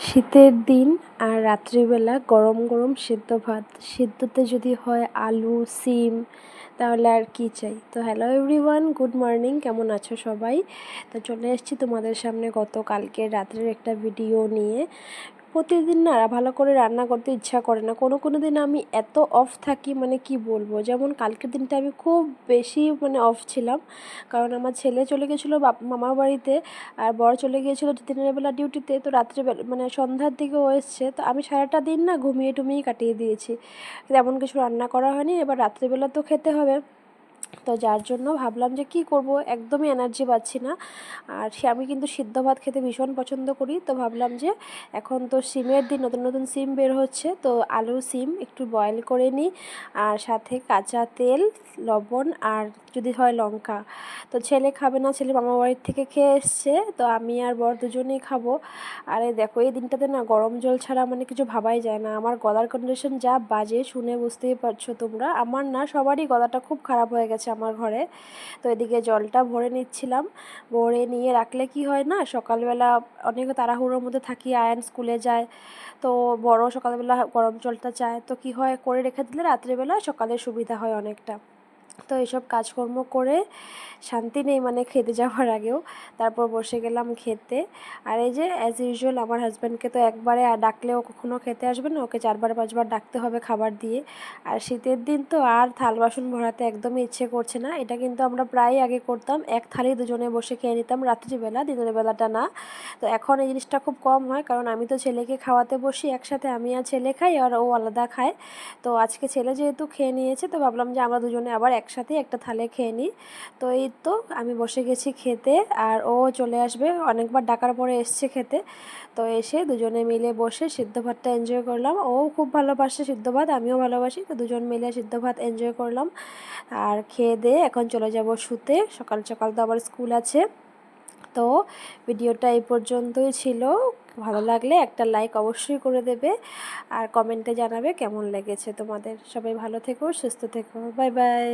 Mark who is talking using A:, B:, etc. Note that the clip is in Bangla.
A: শীতের দিন আর রাত্রিবেলা গরম গরম সিদ্ধ ভাত, সিদ্ধতে যদি হয় আলু সিম, তাহলে আর কি চাই। তো হ্যালো এভরিওয়ান, গুড মর্নিং, কেমন আছো সবাই? তো চলে এসেছি তোমাদের সামনে গতকালকের রাত্রের একটা ভিডিও নিয়ে। প্রতিদিন না ভালো করে রান্না করতে ইচ্ছা করে না, কোনো কোনো দিন আমি এত অফ থাকি, মানে কি বলবো। যেমন কালকের দিনটা আমি খুব বেশি অফ ছিলাম, কারণ আমার ছেলে চলে গেছিলো মামার বাড়িতে, আর বর চলে গিয়েছিলো দিনের বেলা ডিউটিতে। তো রাত্রেবেলা সন্ধ্যার দিকে ও এসছে, তো আমি সারাটা দিন না ঘুমিয়ে টুমিয়ে কাটিয়ে দিয়েছি, তেমন কিছু রান্না করা হয়নি। এবার রাত্রিবেলা তো খেতে হবে, তো যার জন্য ভাবলাম যে কি করব, একদমই এনার্জি পাচ্ছি না। আর আমি কিন্তু সিদ্ধ ভাত খেতে ভীষণ পছন্দ করি, তো ভাবলাম যে এখন তো সিমের দিন, নতুন নতুন সিম বের হচ্ছে, তো আলু সিম একটু বয়েল করে নিই, আর সাথে কাঁচা তেল, লবণ, আর যদি হয় লঙ্কা। তো ছেলে খাবে না, ছেলে মামা বাড়ির থেকে খেয়ে এসছে, তো আমি আর বর দুজনেই খাবো। আর এই দেখো, এই দিনটাতে না গরম জল ছাড়া কিছু ভাবাই যায় না। আমার গলার কন্ডিশন যা বাজে, শুনে বুঝতেই পারছো তোমরা। আমার না সবারই গলাটা খুব খারাপ হয়ে গেছে আমার ঘরে। তো এদিকে জলটা ভরে নিচ্ছিলাম, ভরে নিয়ে রাখলে কি হয় না, সকালবেলা অনেক তাড়াহুড়োর মধ্যে থাকি, আয়ান স্কুলে যায়, তো বড় সকালবেলা গরম জলটা চায়, তো কি হয়, করে রেখে দিলে রাত্রেবেলা সকালে সুবিধা হয় অনেকটা। তো এইসব কাজকর্ম করে শান্তি নেই, খেতে যাওয়ার আগেও। তারপর বসে গেলাম খেতে। আর এই যে অ্যাজ ইউজুয়াল, আমার হাজব্যান্ডকে তো একবারে ডাকলেও কখনো খেতে আসবে না, ওকে 4-5বার ডাকতে হবে খাবার দিয়ে। আর শীতের দিন তো আর থাল বাসন ভরাতে একদমই ইচ্ছে করছে না। এটা কিন্তু আমরা প্রায় আগে করতাম, এক থালি দুজনে বসে খেয়ে নিতাম রাত্রিবেলা, দিনের বেলাটা না। তো এখন এই জিনিসটা খুব কম হয়, কারণ আমি তো ছেলেকে খাওয়াতে বসি একসাথে, আমি আর ছেলে খাই, আর ও আলাদা খায়। তো আজকে ছেলে যেহেতু খেয়ে নিয়েছে, তো ভাবলাম যে আমরা দুজনে আবার একসাথে একটা থালে খেয়ে নিই। তো এই তো আমি বসে গেছি খেতে, আর ও চলে আসবে, অনেকবার ডাকার পরে এসছে খেতে। তো এসে দুজনে মিলে বসে সিদ্ধ ভাতটা এনজয় করলাম। ও খুব ভালোবাসে সিদ্ধ ভাত, আমিও ভালোবাসি, তো দুজন মিলে সিদ্ধ ভাত এনজয় করলাম। আর খেয়ে দিয়ে এখন চলে যাব শুতে, সকাল সকাল তো আবার স্কুল আছে। তো ভিডিওটা এই পর্যন্তই ছিল। ভালো লাগলে একটা লাইক অবশ্যই করে দেবে, আর কমেন্টে জানাবে কেমন লেগেছে তোমাদের। সবাই ভালো থেকো, সুস্থ থেকো, বাই বাই।